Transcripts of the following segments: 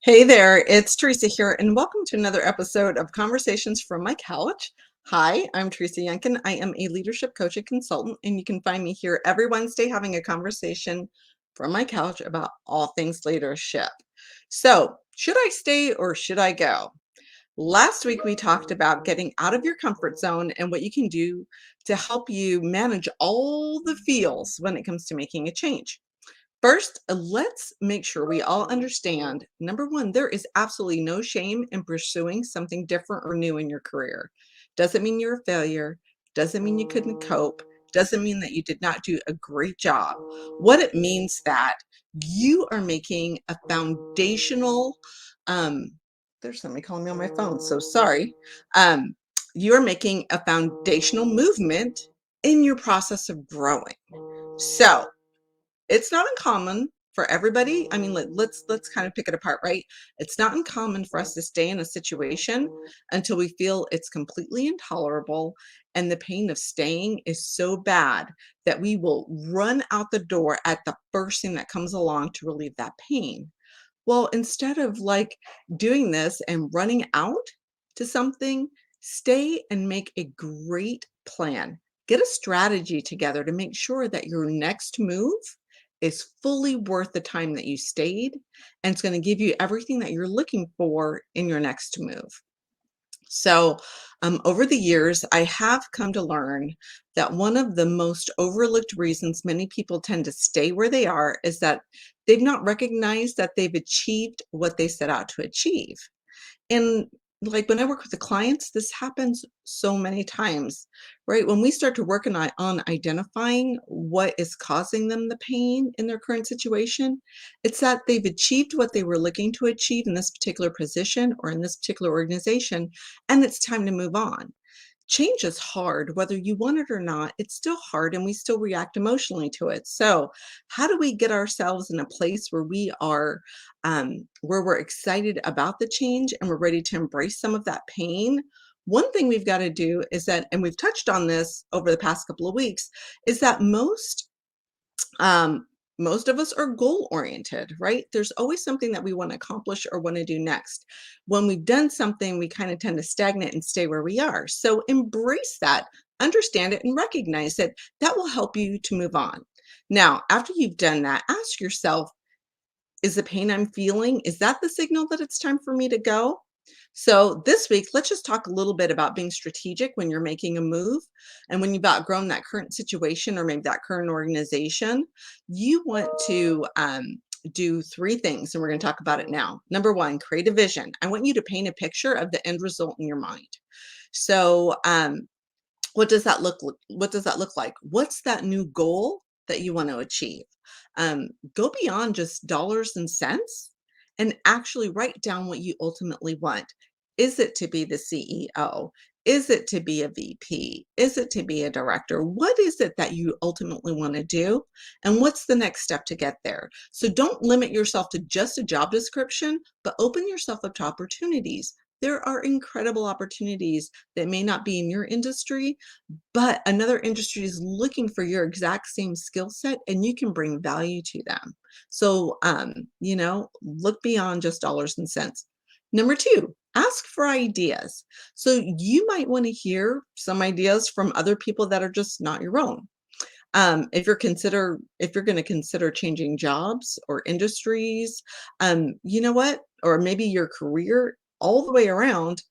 Hey there, it's Teresa here, and welcome to another episode of Conversations from My Couch. Hi, I'm Teresa Yankin. I am a leadership coach and consultant, and you can find me here every Wednesday having a conversation from my couch about all things leadership. So, should I stay or should I go? Last week, we talked about getting out of your comfort zone and what you can do to help you manage all the feels when it comes to making a change. First, let's make sure we all understand number one, there is absolutely no shame in pursuing something different or new in your career. Doesn't mean you're a failure, doesn't mean you couldn't cope, doesn't mean that you did not do a great job. What it means that you are making a foundational, um, there's somebody calling me on my phone, so sorry. Um, you're making a foundational movement in your process of growing. So, it's not uncommon for everybody. I mean, let's kind of pick it apart, right? It's not uncommon for us to stay in a situation until we feel it's completely intolerable and the pain of staying is so bad that we will run out the door at the first thing that comes along to relieve that pain. Well, instead of like doing this and running out to something, stay and make a great plan. Get a strategy together to make sure that your next move is fully worth the time that you stayed and it's going to give you everything that you're looking for in your next move. So, over the years, I have come to learn that one of the most overlooked reasons many people tend to stay where they are is that they've not recognized that they've achieved what they set out to achieve. And like when I work with the clients, this happens so many times, right? When we start to work on identifying what is causing them the pain in their current situation, it's that they've achieved what they were looking to achieve in this particular position or in this particular organization, and it's time to move on. Change is hard, whether you want it or not, it's still hard and we still react emotionally to it. So, how do we get ourselves in a place where we are, where we're excited about the change and we're ready to embrace some of that pain? One thing we've got to do is that, and we've touched on this over the past couple of weeks, is that um, most of us are goal oriented, right? There's always something that we want to accomplish or want to do next. When we've done something, we kind of tend to stagnate and stay where we are. So embrace that, understand it, and recognize it. That will help you to move on. Now, after you've done that, ask yourself, is the pain I'm feeling, is that the signal that it's time for me to go? So this week, let's just talk a little bit about being strategic when you're making a move. And when you've outgrown that current situation or maybe that current organization, you want to do three things. And we're going to talk about it now. Number one, create a vision. I want you to paint a picture of the end result in your mind. So what does that look like? What's that new goal that you want to achieve? Go beyond just dollars and cents and actually write down what you ultimately want. Is it to be the CEO? Is it to be a VP? Is it to be a director? What is it that you ultimately want to do? And what's the next step to get there? So don't limit yourself to just a job description, but open yourself up to opportunities. There are incredible opportunities that may not be in your industry, but another industry is looking for your exact same skill set and you can bring value to them. So, look beyond just dollars and cents. Number two, ask for ideas. So you might want to hear some ideas from other people that are just not your own. If you're going to consider changing jobs or industries, you know what, or maybe your career all the way around,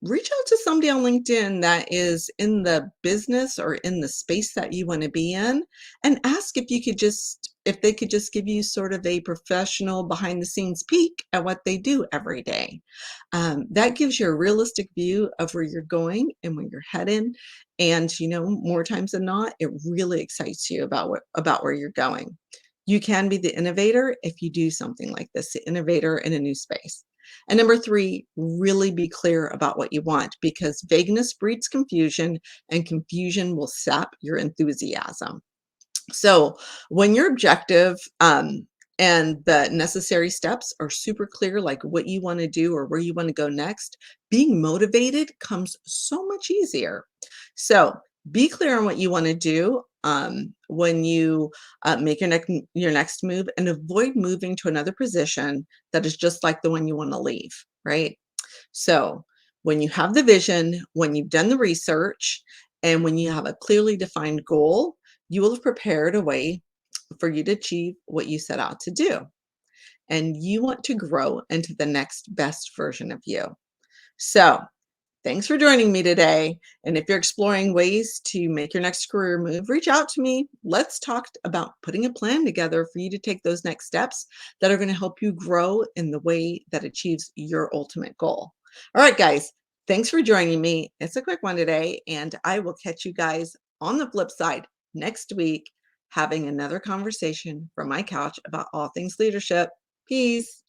reach out to somebody on LinkedIn that is in the business or in the space that you want to be in, and ask if they could just give you sort of a professional behind the scenes peek at what they do every day. That gives you a realistic view of where you're going and where you're heading, and, more times than not, it really excites you about where you're going. You can be the innovator if you do something like this, the innovator in a new space. And number three, really be clear about what you want because vagueness breeds confusion and confusion will sap your enthusiasm. So when your objective and the necessary steps are super clear, like what you want to do or where you want to go next, being motivated comes so much easier. So be clear on what you want to do. when you make your next move, and avoid moving to another position that is just like the one you want to leave, right? So, when you have the vision, when you've done the research, and when you have a clearly defined goal, you will have prepared a way for you to achieve what you set out to do. And you want to grow into the next best version of you. So, thanks for joining me today. And if you're exploring ways to make your next career move, reach out to me. Let's talk about putting a plan together for you to take those next steps that are going to help you grow in the way that achieves your ultimate goal. All right, guys, thanks for joining me. It's a quick one today, and I will catch you guys on the flip side next week, having another conversation from my couch about all things leadership. Peace.